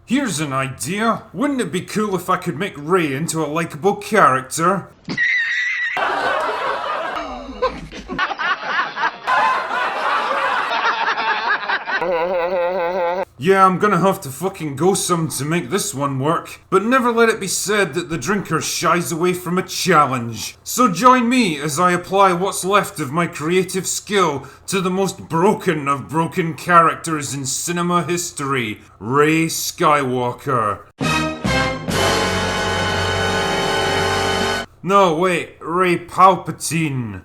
Here's an idea. Wouldn't it be cool if I could make Ray into a likable character? Yeah, I'm gonna have to fucking go some to make this one work, but never let it be said that the drinker shies away from a challenge. So join me as I apply what's left of my creative skill to the most broken of broken characters in cinema history, Ray Skywalker. No, wait, Ray Palpatine.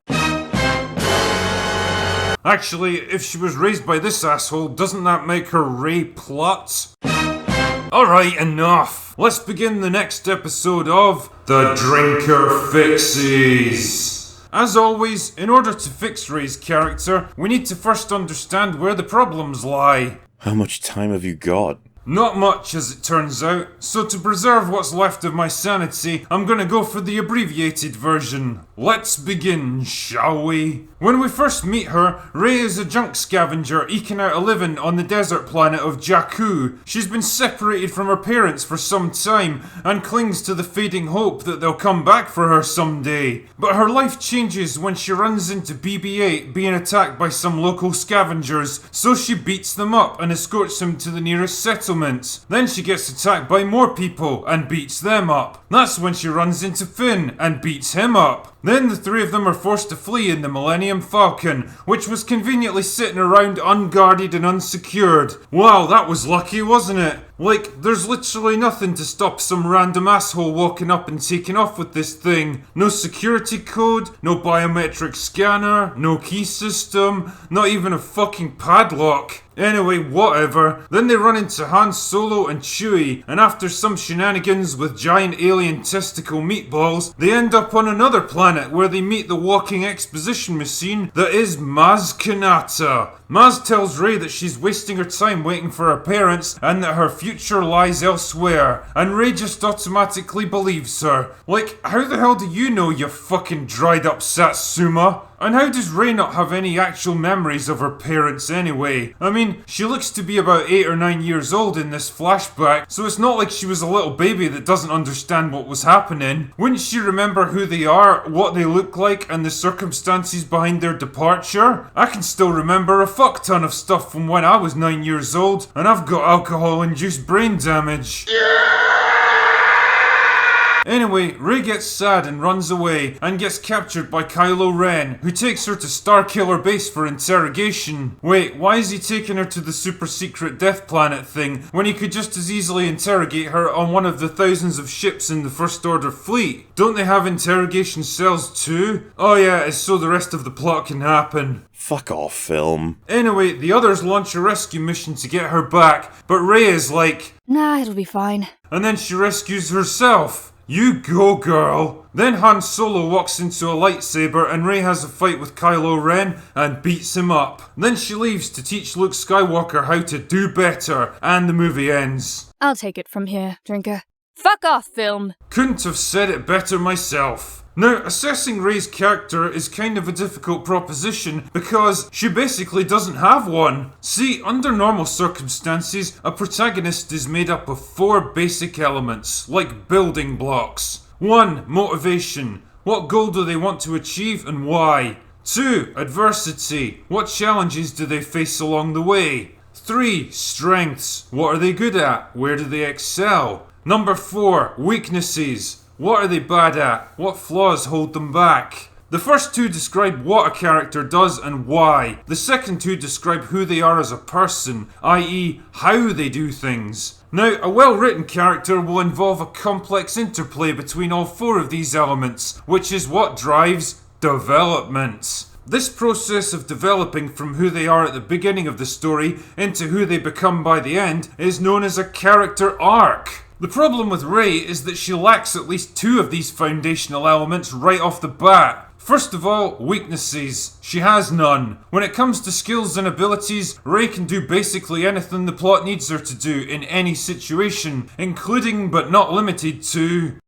Actually, if she was raised by this asshole, doesn't that make her Ray Plot? Alright, enough. Let's begin the next episode of The Drinker Fixes. As always, in order to fix Ray's character, we need to first understand where the problems lie. How much time have you got? Not much, as it turns out, so to preserve what's left of my sanity, I'm gonna go for the abbreviated version. Let's begin, shall we? When we first meet her, Ray is a junk scavenger eking out a living on the desert planet of Jakku. She's been separated from her parents for some time and clings to the fading hope that they'll come back for her someday. But her life changes when she runs into BB-8 being attacked by some local scavengers, so she beats them up and escorts him to the nearest settlement. Then she gets attacked by more people and beats them up. That's when she runs into Finn and beats him up. Then the three of them are forced to flee in the Millennium Falcon, which was conveniently sitting around unguarded and unsecured. Wow, that was lucky, wasn't it? Like, there's literally nothing to stop some random asshole walking up and taking off with this thing. No security code, no biometric scanner, no key system, not even a fucking padlock. Anyway, whatever. Then they run into Han Solo and Chewie, and after some shenanigans with giant alien testicle meatballs, they end up on another planet where they meet the walking exposition machine that is Maz Kanata. Maz tells Ray that she's wasting her time waiting for her parents and that her future lies elsewhere, and Ray just automatically believes her. Like, how the hell do you know, you fucking dried up Satsuma? And how does Ray not have any actual memories of her parents anyway? I mean, she looks to be about 8 or 9 years old in this flashback, so it's not like she was a little baby that doesn't understand what was happening. Wouldn't she remember who they are, what they look like, and the circumstances behind their departure? I can still remember a fuck ton of stuff from when I was 9 years old, and I've got alcohol-induced brain damage. Anyway, Ray gets sad and runs away, and gets captured by Kylo Ren, who takes her to Starkiller Base for interrogation. Wait, why is he taking her to the super secret Death Planet thing, when he could just as easily interrogate her on one of the thousands of ships in the First Order fleet? Don't they have interrogation cells too? Oh yeah, it's so the rest of the plot can happen. Fuck off, film. Anyway, the others launch a rescue mission to get her back, but Ray is like, nah, it'll be fine. And then she rescues herself. You go, girl! Then Han Solo walks into a lightsaber and Rey has a fight with Kylo Ren and beats him up. Then she leaves to teach Luke Skywalker how to do better, and the movie ends. I'll take it from here, drinker. Fuck off, film! Couldn't have said it better myself. Now, assessing Rey's character is kind of a difficult proposition because she basically doesn't have one. See, under normal circumstances, a protagonist is made up of 4 basic elements, like building blocks. 1. Motivation. What goal do they want to achieve and why? 2. Adversity. What challenges do they face along the way? 3. Strengths. What are they good at? Where do they excel? Number 4. Weaknesses. What are they bad at? What flaws hold them back? The first 2 describe what a character does and why. The second 2 describe who they are as a person, i.e. how they do things. Now, a well-written character will involve a complex interplay between all 4 of these elements, which is what drives development. This process of developing from who they are at the beginning of the story into who they become by the end is known as a character arc. The problem with Rey is that she lacks at least 2 of these foundational elements right off the bat. First of all, weaknesses. She has none. When it comes to skills and abilities, Rey can do basically anything the plot needs her to do in any situation, including but not limited to...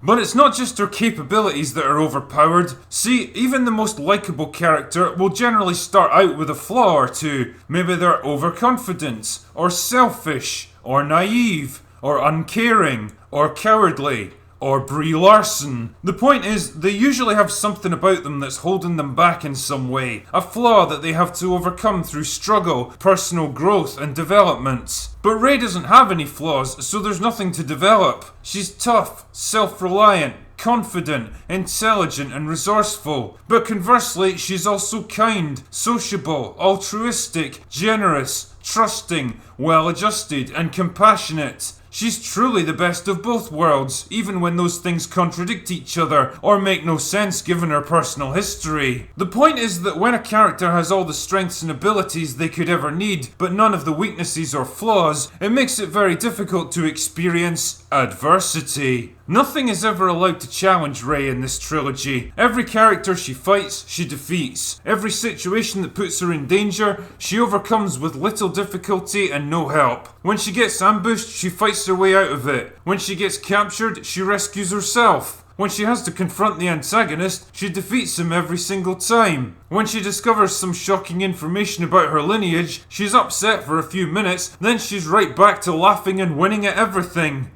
But it's not just her capabilities that are overpowered. See, even the most likeable character will generally start out with a flaw or two. Maybe they're overconfident, or selfish, or naive, or uncaring, or cowardly, or Brie Larson. The point is, they usually have something about them that's holding them back in some way. A flaw that they have to overcome through struggle, personal growth, and development. But Rey doesn't have any flaws, so there's nothing to develop. She's tough, self-reliant, confident, intelligent, and resourceful. But conversely, she's also kind, sociable, altruistic, generous, trusting, well-adjusted, and compassionate. She's truly the best of both worlds, even when those things contradict each other or make no sense given her personal history. The point is that when a character has all the strengths and abilities they could ever need, but none of the weaknesses or flaws, it makes it very difficult to experience adversity. Nothing is ever allowed to challenge Rey in this trilogy. Every character she fights, she defeats. Every situation that puts her in danger, she overcomes with little difficulty and no help. When she gets ambushed, she fights her way out of it. When she gets captured, she rescues herself. When she has to confront the antagonist, she defeats him every single time. When she discovers some shocking information about her lineage, she's upset for a few minutes, then she's right back to laughing and winning at everything.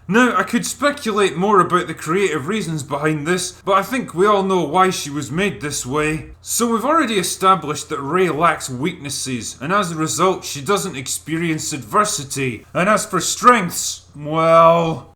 Now, I could speculate more about the creative reasons behind this, but I think we all know why she was made this way. So we've already established that Rey lacks weaknesses, and as a result, she doesn't experience adversity. And as for strengths, well...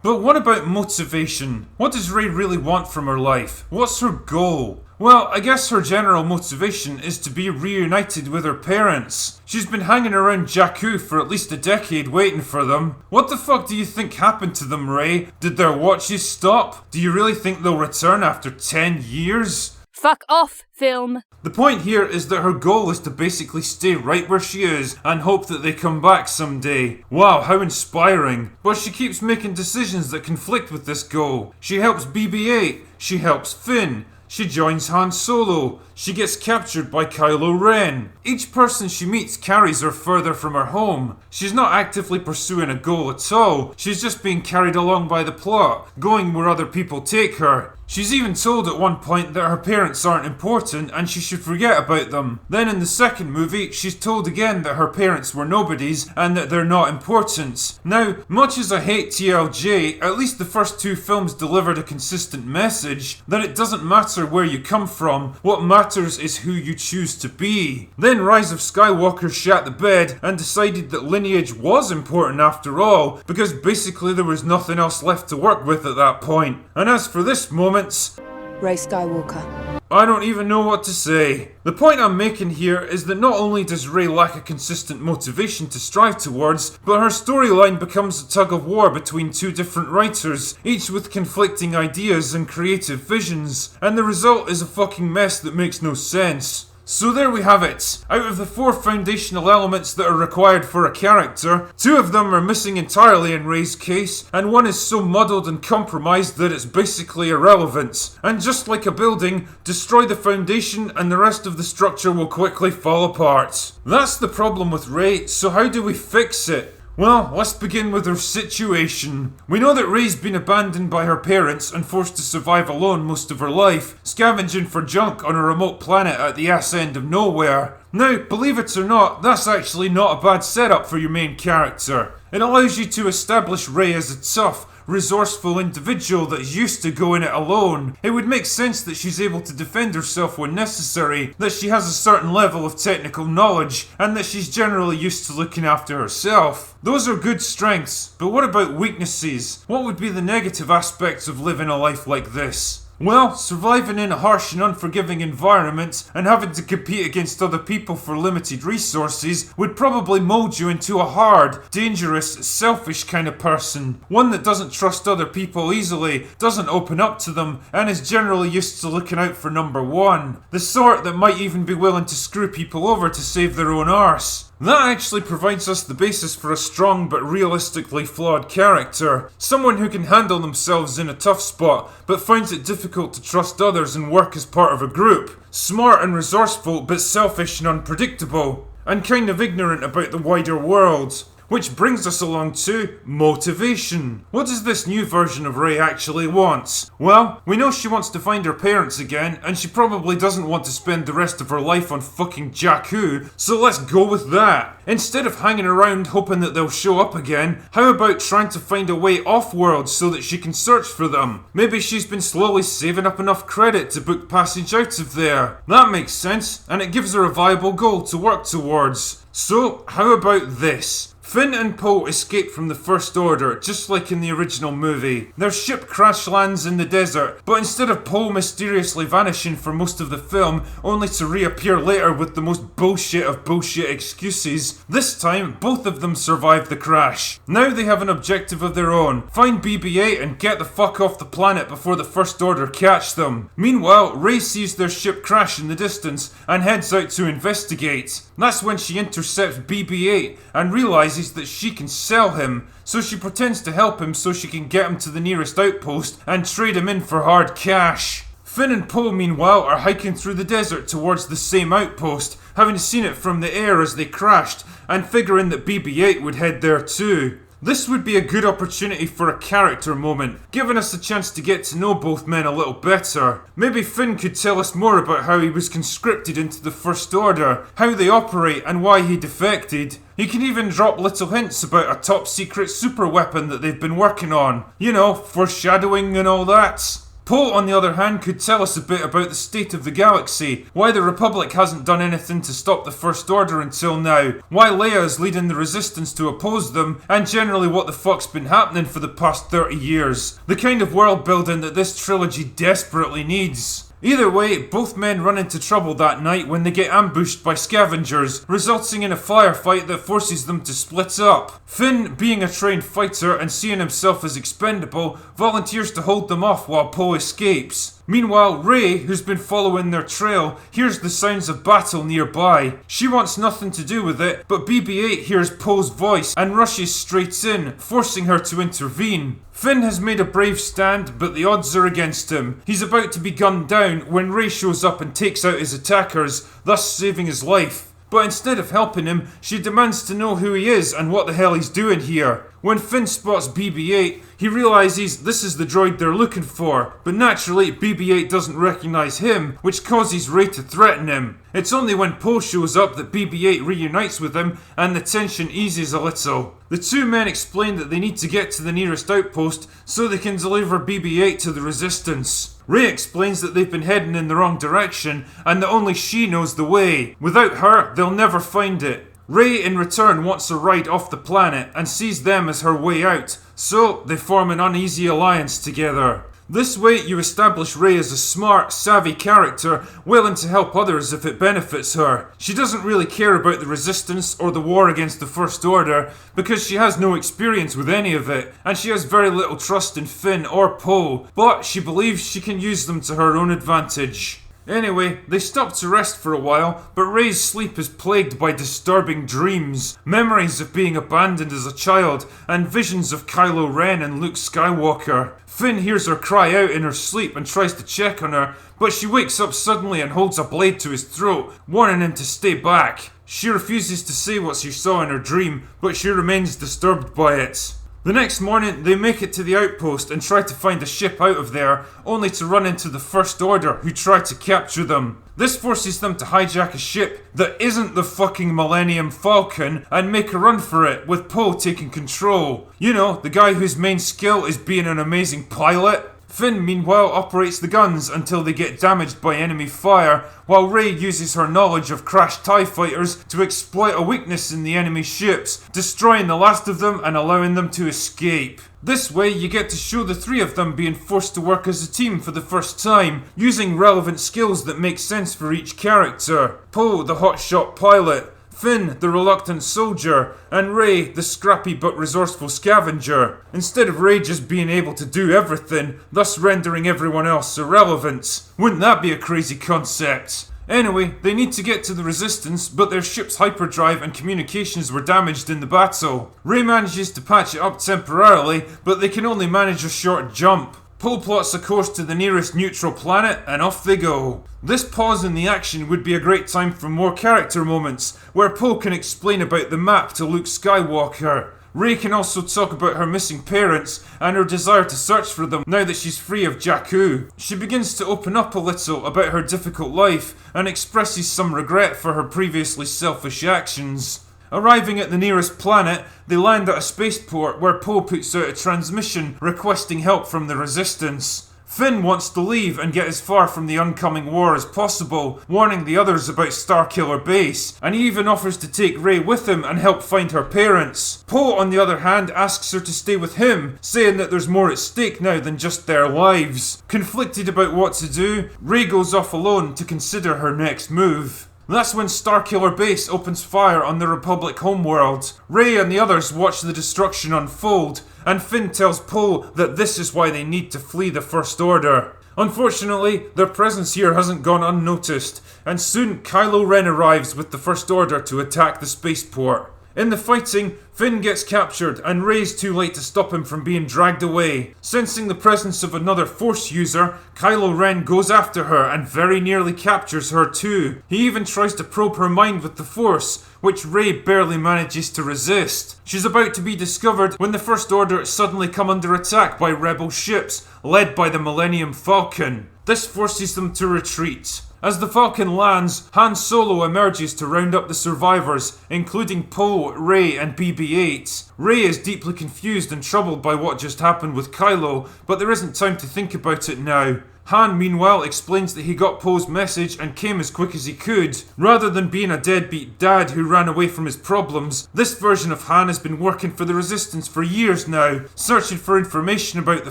But what about motivation? What does Rey really want from her life? What's her goal? Well, I guess her general motivation is to be reunited with her parents. She's been hanging around Jakku for at least a decade waiting for them. What the fuck do you think happened to them, Rey? Did their watches stop? Do you really think they'll return after 10 years? Fuck off, film. The point here is that her goal is to basically stay right where she is and hope that they come back someday. Wow, how inspiring. But she keeps making decisions that conflict with this goal. She helps BB-8, she helps Finn, she joins Han Solo, she gets captured by Kylo Ren. Each person she meets carries her further from her home. She's not actively pursuing a goal at all, she's just being carried along by the plot, going where other people take her. She's even told at one point that her parents aren't important and she should forget about them. Then in the second movie, she's told again that her parents were nobodies and that they're not important. Now, much as I hate TLJ, at least the first two films delivered a consistent message that it doesn't matter where you come from, what matters is who you choose to be. Then Rise of Skywalker shat the bed and decided that lineage was important after all, because basically there was nothing else left to work with at that point. And as for this moment, Rey Skywalker. I don't even know what to say. The point I'm making here is that not only does Rey lack a consistent motivation to strive towards, but her storyline becomes a tug of war between two different writers, each with conflicting ideas and creative visions, and the result is a fucking mess that makes no sense. So there we have it. Out of the 4 foundational elements that are required for a character, 2 of them are missing entirely in Rey's case, and 1 is so muddled and compromised that it's basically irrelevant. And just like a building, destroy the foundation and the rest of the structure will quickly fall apart. That's the problem with Rey, so how do we fix it? Well, let's begin with her situation. We know that Rey's been abandoned by her parents and forced to survive alone most of her life, scavenging for junk on a remote planet at the ass end of nowhere. Now, believe it or not, that's actually not a bad setup for your main character. It allows you to establish Rey as a tough, resourceful individual that's used to going it alone. It would make sense that she's able to defend herself when necessary, that she has a certain level of technical knowledge, and that she's generally used to looking after herself. Those are good strengths, but what about weaknesses? What would be the negative aspects of living a life like this? Well, surviving in a harsh and unforgiving environment and having to compete against other people for limited resources would probably mold you into a hard, dangerous, selfish kind of person. One that doesn't trust other people easily, doesn't open up to them, and is generally used to looking out for number one. The sort that might even be willing to screw people over to save their own arse. That actually provides us the basis for a strong but realistically flawed character. Someone who can handle themselves in a tough spot, but finds it difficult to trust others and work as part of a group. Smart and resourceful, but selfish and unpredictable. And kind of ignorant about the wider world. Which brings us along to motivation. What does this new version of Rey actually want? Well, we know she wants to find her parents again, and she probably doesn't want to spend the rest of her life on fucking Jakku, so let's go with that. Instead of hanging around hoping that they'll show up again, how about trying to find a way off-world so that she can search for them? Maybe she's been slowly saving up enough credit to book passage out of there. That makes sense, and it gives her a viable goal to work towards. So, how about this? Finn and Poe escape from the First Order, just like in the original movie. Their ship crash lands in the desert, but instead of Poe mysteriously vanishing for most of the film, only to reappear later with the most bullshit of bullshit excuses, this time both of them survive the crash. Now they have an objective of their own: find BB-8 and get the fuck off the planet before the First Order catch them. Meanwhile, Rey sees their ship crash in the distance and heads out to investigate. That's when she intercepts BB-8 and realizes that she can sell him, so she pretends to help him so she can get him to the nearest outpost and trade him in for hard cash. Finn and Poe, meanwhile, are hiking through the desert towards the same outpost, having seen it from the air as they crashed, and figuring that BB-8 would head there too. This would be a good opportunity for a character moment, giving us a chance to get to know both men a little better. Maybe Finn could tell us more about how he was conscripted into the First Order, how they operate and why he defected. He can even drop little hints about a top secret super weapon that they've been working on. You know, foreshadowing and all that. Poe, on the other hand, could tell us a bit about the state of the galaxy, why the Republic hasn't done anything to stop the First Order until now, why Leia is leading the Resistance to oppose them, and generally what the fuck's been happening for the past 30 years. The kind of world building that this trilogy desperately needs. Either way, both men run into trouble that night when they get ambushed by scavengers, resulting in a firefight that forces them to split up. Finn, being a trained fighter and seeing himself as expendable, volunteers to hold them off while Poe escapes. Meanwhile, Rey, who's been following their trail, hears the sounds of battle nearby. She wants nothing to do with it, but BB-8 hears Poe's voice and rushes straight in, forcing her to intervene. Finn has made a brave stand, but the odds are against him. He's about to be gunned down when Rey shows up and takes out his attackers, thus saving his life. But instead of helping him, she demands to know who he is and what the hell he's doing here. When Finn spots BB-8, he realizes this is the droid they're looking for, but naturally BB-8 doesn't recognize him, which causes Rey to threaten him. It's only when Poe shows up that BB-8 reunites with him and the tension eases a little. The two men explain that they need to get to the nearest outpost so they can deliver BB-8 to the Resistance. Rey explains that they've been heading in the wrong direction and that only she knows the way. Without her, they'll never find it. Rey in return wants a ride off the planet and sees them as her way out, so they form an uneasy alliance together. This way you establish Rey as a smart, savvy character willing to help others if it benefits her. She doesn't really care about the Resistance or the war against the First Order because she has no experience with any of it, and she has very little trust in Finn or Poe, but she believes she can use them to her own advantage. Anyway, they stop to rest for a while, but Rey's sleep is plagued by disturbing dreams, memories of being abandoned as a child, and visions of Kylo Ren and Luke Skywalker. Finn hears her cry out in her sleep and tries to check on her, but she wakes up suddenly and holds a blade to his throat, warning him to stay back. She refuses to say what she saw in her dream, but she remains disturbed by it. The next morning, they make it to the outpost and try to find a ship out of there, only to run into the First Order, who try to capture them. This forces them to hijack a ship that isn't the fucking Millennium Falcon and make a run for it, with Poe taking control. You know, the guy whose main skill is being an amazing pilot. Finn, meanwhile, operates the guns until they get damaged by enemy fire, while Rey uses her knowledge of crashed TIE fighters to exploit a weakness in the enemy ships, destroying the last of them and allowing them to escape. This way, you get to show the three of them being forced to work as a team for the first time, using relevant skills that make sense for each character. Poe, the hotshot pilot, Finn, the reluctant soldier, and Rey, the scrappy but resourceful scavenger, instead of Rey just being able to do everything, thus rendering everyone else irrelevant. Wouldn't that be a crazy concept? Anyway, they need to get to the Resistance, but their ship's hyperdrive and communications were damaged in the battle. Rey manages to patch it up temporarily, but they can only manage a short jump. Poe plots a course to the nearest neutral planet, and off they go. This pause in the action would be a great time for more character moments, where Poe can explain about the map to Luke Skywalker. Rey can also talk about her missing parents and her desire to search for them now that she's free of Jakku. She begins to open up a little about her difficult life and expresses some regret for her previously selfish actions. Arriving at the nearest planet, they land at a spaceport where Poe puts out a transmission requesting help from the Resistance. Finn wants to leave and get as far from the oncoming war as possible, warning the others about Starkiller Base, and he even offers to take Rey with him and help find her parents. Poe, on the other hand, asks her to stay with him, saying that there's more at stake now than just their lives. Conflicted about what to do, Rey goes off alone to consider her next move. That's when Starkiller Base opens fire on the Republic homeworld. Rey and the others watch the destruction unfold, and Finn tells Poe that this is why they need to flee the First Order. Unfortunately, their presence here hasn't gone unnoticed, and soon Kylo Ren arrives with the First Order to attack the spaceport. In the fighting, Finn gets captured and Rey's too late to stop him from being dragged away. Sensing the presence of another Force user, Kylo Ren goes after her and very nearly captures her too. He even tries to probe her mind with the Force, which Rey barely manages to resist. She's about to be discovered when the First Order suddenly come under attack by rebel ships, led by the Millennium Falcon. This forces them to retreat. As the Falcon lands, Han Solo emerges to round up the survivors, including Poe, Rey, and BB-8. Rey is deeply confused and troubled by what just happened with Kylo, but there isn't time to think about it now. Han, meanwhile, explains that he got Poe's message and came as quick as he could. Rather than being a deadbeat dad who ran away from his problems, this version of Han has been working for the Resistance for years now, searching for information about the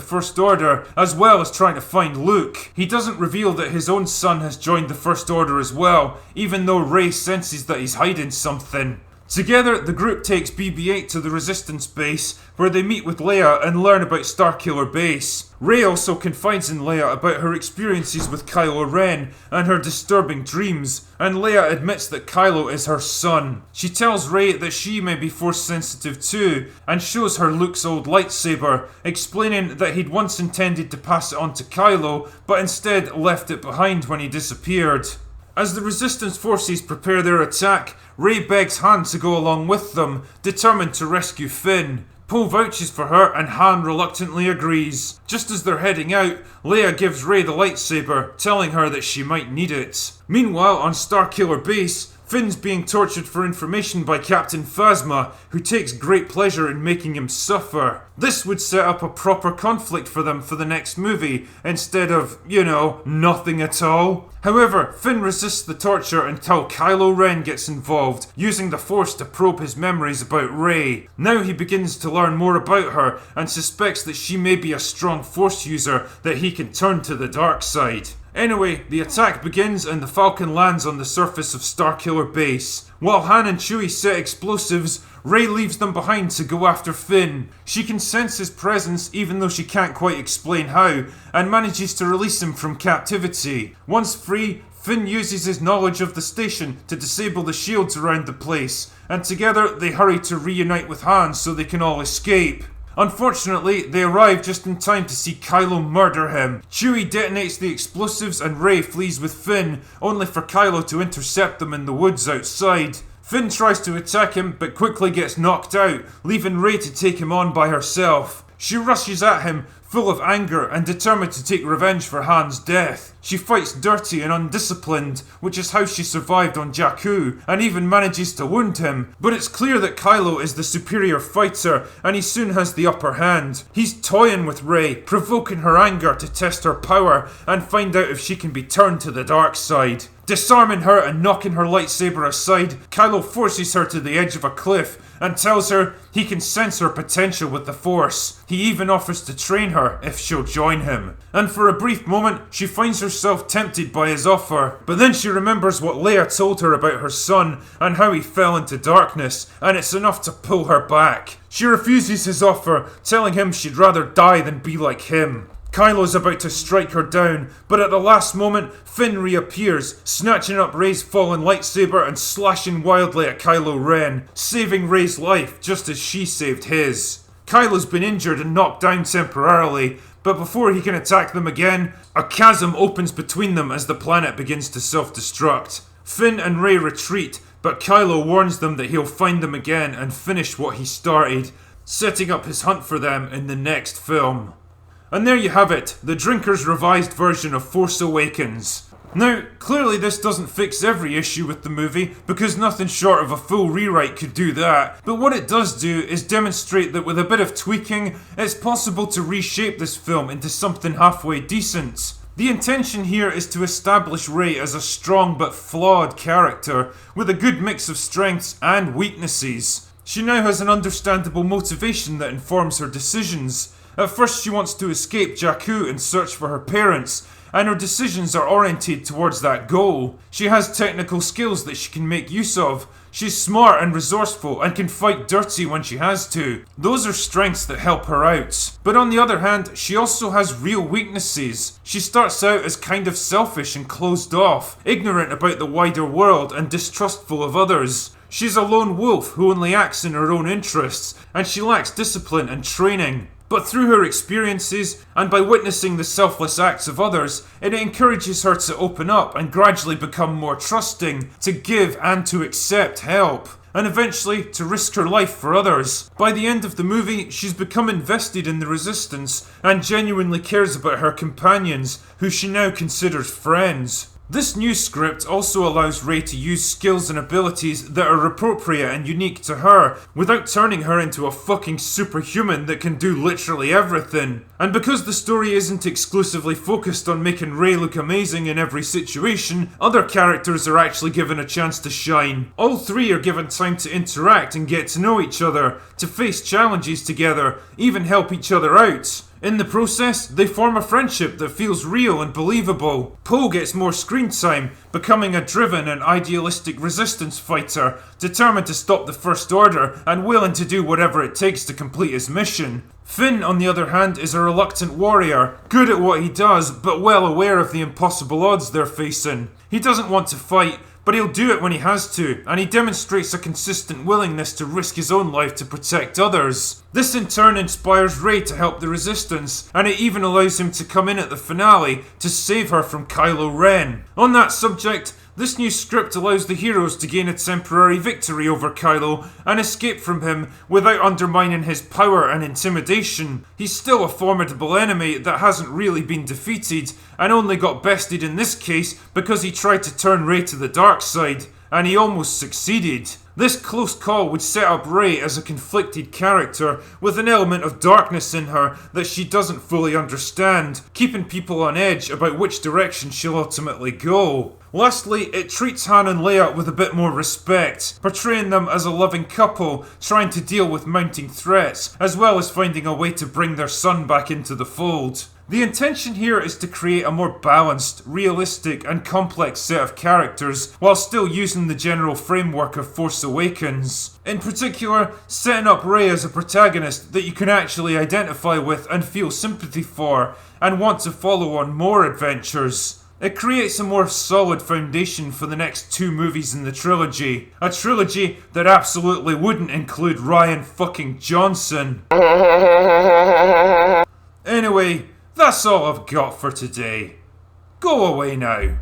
First Order, as well as trying to find Luke. He doesn't reveal that his own son has joined the First Order as well, even though Rey senses that he's hiding something. Together, the group takes BB-8 to the Resistance base, where they meet with Leia and learn about Starkiller Base. Rey also confides in Leia about her experiences with Kylo Ren and her disturbing dreams, and Leia admits that Kylo is her son. She tells Rey that she may be Force sensitive too, and shows her Luke's old lightsaber, explaining that he'd once intended to pass it on to Kylo, but instead left it behind when he disappeared. As the Resistance forces prepare their attack, Rey begs Han to go along with them, determined to rescue Finn. Poe vouches for her and Han reluctantly agrees. Just as they're heading out, Leia gives Rey the lightsaber, telling her that she might need it. Meanwhile, on Starkiller Base, Finn's being tortured for information by Captain Phasma, who takes great pleasure in making him suffer. This would set up a proper conflict for them for the next movie, instead of, nothing at all. However, Finn resists the torture until Kylo Ren gets involved, using the Force to probe his memories about Rey. Now he begins to learn more about her, and suspects that she may be a strong Force user that he can turn to the dark side. Anyway, the attack begins and the Falcon lands on the surface of Starkiller Base. While Han and Chewie set explosives, Rey leaves them behind to go after Finn. She can sense his presence even though she can't quite explain how, and manages to release him from captivity. Once free, Finn uses his knowledge of the station to disable the shields around the place, and together they hurry to reunite with Han so they can all escape. Unfortunately, they arrive just in time to see Kylo murder him. Chewie detonates the explosives and Rey flees with Finn, only for Kylo to intercept them in the woods outside. Finn tries to attack him, but quickly gets knocked out, leaving Rey to take him on by herself. She rushes at him, full of anger and determined to take revenge for Han's death. She fights dirty and undisciplined, which is how she survived on Jakku, and even manages to wound him. But it's clear that Kylo is the superior fighter, and he soon has the upper hand. He's toying with Rey, provoking her anger to test her power and find out if she can be turned to the dark side. Disarming her and knocking her lightsaber aside, Kylo forces her to the edge of a cliff and tells her he can sense her potential with the Force. He even offers to train her if she'll join him. And for a brief moment, she finds herself tempted by his offer. But then she remembers what Leia told her about her son and how he fell into darkness, and it's enough to pull her back. She refuses his offer, telling him she'd rather die than be like him. Kylo's about to strike her down, but at the last moment, Finn reappears, snatching up Rey's fallen lightsaber and slashing wildly at Kylo Ren, saving Rey's life just as she saved his. Kylo's been injured and knocked down temporarily, but before he can attack them again, a chasm opens between them as the planet begins to self-destruct. Finn and Rey retreat, but Kylo warns them that he'll find them again and finish what he started, setting up his hunt for them in the next film. And there you have it, the Drinker's revised version of Force Awakens. Now, clearly this doesn't fix every issue with the movie, because nothing short of a full rewrite could do that, but what it does do is demonstrate that with a bit of tweaking, it's possible to reshape this film into something halfway decent. The intention here is to establish Rey as a strong but flawed character, with a good mix of strengths and weaknesses. She now has an understandable motivation that informs her decisions. At first she wants to escape Jakku and search for her parents, and her decisions are oriented towards that goal. She has technical skills that she can make use of. She's smart and resourceful and can fight dirty when she has to. Those are strengths that help her out. But on the other hand, she also has real weaknesses. She starts out as kind of selfish and closed off, ignorant about the wider world and distrustful of others. She's a lone wolf who only acts in her own interests, and she lacks discipline and training. But through her experiences, and by witnessing the selfless acts of others, it encourages her to open up and gradually become more trusting, to give and to accept help, and eventually to risk her life for others. By the end of the movie, she's become invested in the Resistance and genuinely cares about her companions, who she now considers friends. This new script also allows Rey to use skills and abilities that are appropriate and unique to her, without turning her into a fucking superhuman that can do literally everything. And because the story isn't exclusively focused on making Rey look amazing in every situation, other characters are actually given a chance to shine. All three are given time to interact and get to know each other, to face challenges together, even help each other out. In the process, they form a friendship that feels real and believable. Poe gets more screen time, becoming a driven and idealistic resistance fighter, determined to stop the First Order and willing to do whatever it takes to complete his mission. Finn, on the other hand, is a reluctant warrior, good at what he does, but well aware of the impossible odds they're facing. He doesn't want to fight, but he'll do it when he has to, and he demonstrates a consistent willingness to risk his own life to protect others. This in turn inspires Rey to help the Resistance, and it even allows him to come in at the finale to save her from Kylo Ren. On that subject, this new script allows the heroes to gain a temporary victory over Kylo and escape from him without undermining his power and intimidation. He's still a formidable enemy that hasn't really been defeated, and only got bested in this case because he tried to turn Rey to the dark side, and he almost succeeded. This close call would set up Rey as a conflicted character with an element of darkness in her that she doesn't fully understand, keeping people on edge about which direction she'll ultimately go. Lastly, it treats Han and Leia with a bit more respect, portraying them as a loving couple trying to deal with mounting threats, as well as finding a way to bring their son back into the fold. The intention here is to create a more balanced, realistic and complex set of characters while still using the general framework of Force Awakens. In particular, setting up Rey as a protagonist that you can actually identify with and feel sympathy for, and want to follow on more adventures. It creates a more solid foundation for the next 2 movies in the trilogy. A trilogy that absolutely wouldn't include Rian fucking Johnson. Anyway, that's all I've got for today. Go away now.